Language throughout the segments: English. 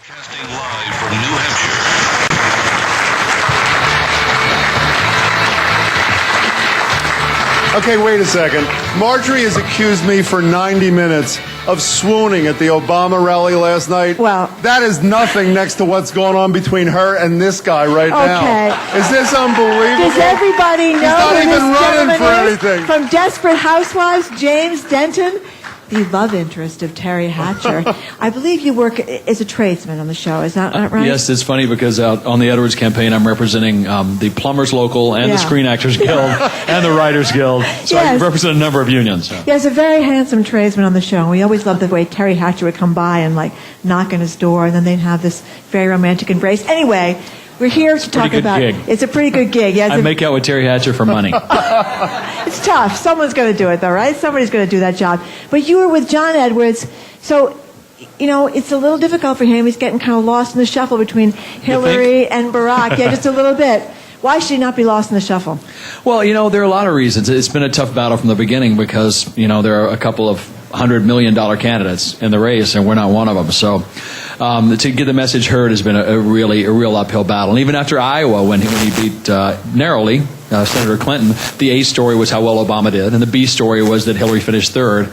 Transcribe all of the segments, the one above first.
Casting live from New Hampshire. Okay, wait a second. Margery has accused me for 90 minutes of swooning at the Obama rally last night. Well, that is nothing next to what's going on between her and this guy right now. Okay. Is this unbelievable? Does everybody know He's not who even this running gentleman for is? anything. From Desperate Housewives, James Denton, the love interest of Terry Hatcher. I believe you work as a tradesman on the show. Is that right? Yes, it's funny because on the Edwards campaign, I'm representing the Plumbers Local and the Screen Actors Guild and the Writers Guild. So Yes. I represent a number of unions. So. He has a very handsome tradesman on the show. We always loved the way Terry Hatcher would come by and knock on his door, and then they'd have this very romantic embrace. Anyway, we're here to talk about gig. It's a pretty good gig. Yes, I make out with Terry Hatcher for money. it's tough. Someone's going to do it, though, right? Somebody's going to do that job. But you were with John Edwards, so it's a little difficult for him. He's getting kind of lost in the shuffle between Hillary and Barack. Yeah, just a little bit. Why should he not be lost in the shuffle? Well, there are a lot of reasons. It's been a tough battle from the beginning because, there are a couple of $100 million candidates in the race, and we're not one of them. So to get the message heard has been a real uphill battle. And even after Iowa, when he beat narrowly Senator Clinton, the A story was how well Obama did, and the B story was that Hillary finished third,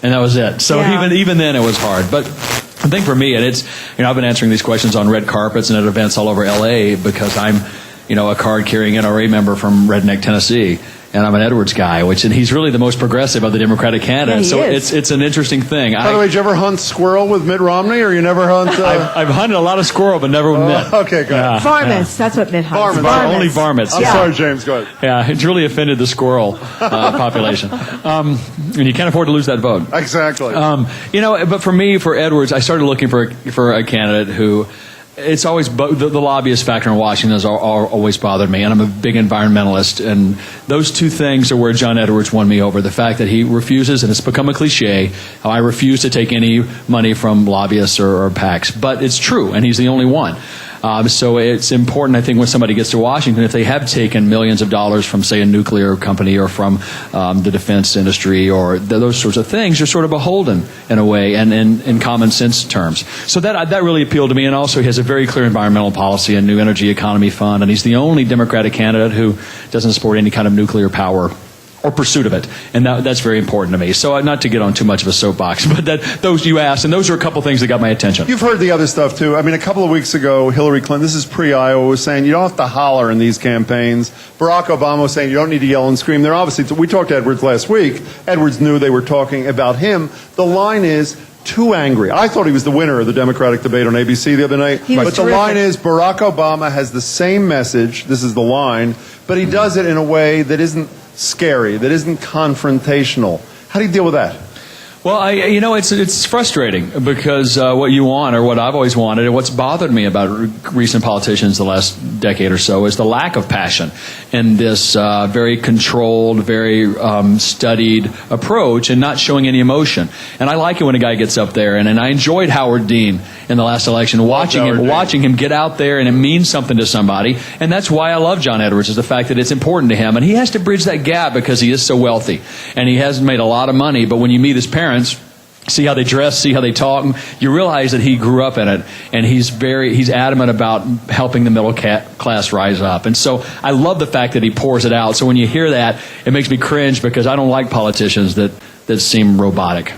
and that was it. So even then it was hard. But I think for me, and it's, I've been answering these questions on red carpets and at events all over L.A. because I'm, a card-carrying NRA member from Redneck, Tennessee. And I'm an Edwards guy, and he's really the most progressive of the Democratic candidates. Yeah, so it's an interesting thing. By the way, did you ever hunt squirrel with Mitt Romney, or you never hunt? I've hunted a lot of squirrel, but never with Mitt. Okay, good. Varmints, that's what Mitt hunts. Varmints. Only varmints. I'm sorry, James, go ahead. Yeah, it's really offended the squirrel population. And you can't afford to lose that vote. Exactly. But for me, for Edwards, I started looking for a candidate who... It's always the lobbyist factor in Washington has always bothered me, and I'm a big environmentalist, and those two things are where John Edwards won me over. The fact that he refuses, and it's become a cliche, how I refuse to take any money from lobbyists or PACs, but it's true, and he's the only one. So it's important, I think, when somebody gets to Washington, if they have taken millions of dollars from, say, a nuclear company or from the defense industry or those sorts of things, you're sort of beholden in a way and in common sense terms. So that really appealed to me. And also he has a very clear environmental policy and new energy economy fund. And he's the only Democratic candidate who doesn't support any kind of nuclear power or pursuit of it, and that's very important to me. So not to get on too much of a soapbox, but those you asked, and those are a couple things that got my attention. You've heard the other stuff, too. I mean, a couple of weeks ago, Hillary Clinton, this is pre-Iowa, was saying you don't have to holler in these campaigns. Barack Obama was saying you don't need to yell and scream. They're obviously, we talked to Edwards last week. Edwards knew they were talking about him. The line is, too angry. I thought he was the winner of the Democratic debate on ABC the other night. But the line is, Barack Obama has the same message, this is the line, but he does it in a way that isn't scary, that isn't confrontational. How do you deal with that? Well, it's frustrating because what you want, or what I've always wanted, and what's bothered me about recent politicians the last decade or so, is the lack of passion and this very controlled, very studied approach, and not showing any emotion. And I like it when a guy gets up there, and I enjoyed Howard Dean in the last election, watching him get out there, and it means something to somebody. And that's why I love John Edwards, is the fact that it's important to him, and he has to bridge that gap because he is so wealthy, and he hasn't made a lot of money. But when you meet his parents, see how they dress, see how they talk, you realize that he grew up in it, and he's adamant about helping the middle class rise up. And so I love the fact that he pours it out. So when you hear that, it makes me cringe because I don't like politicians that seem robotic.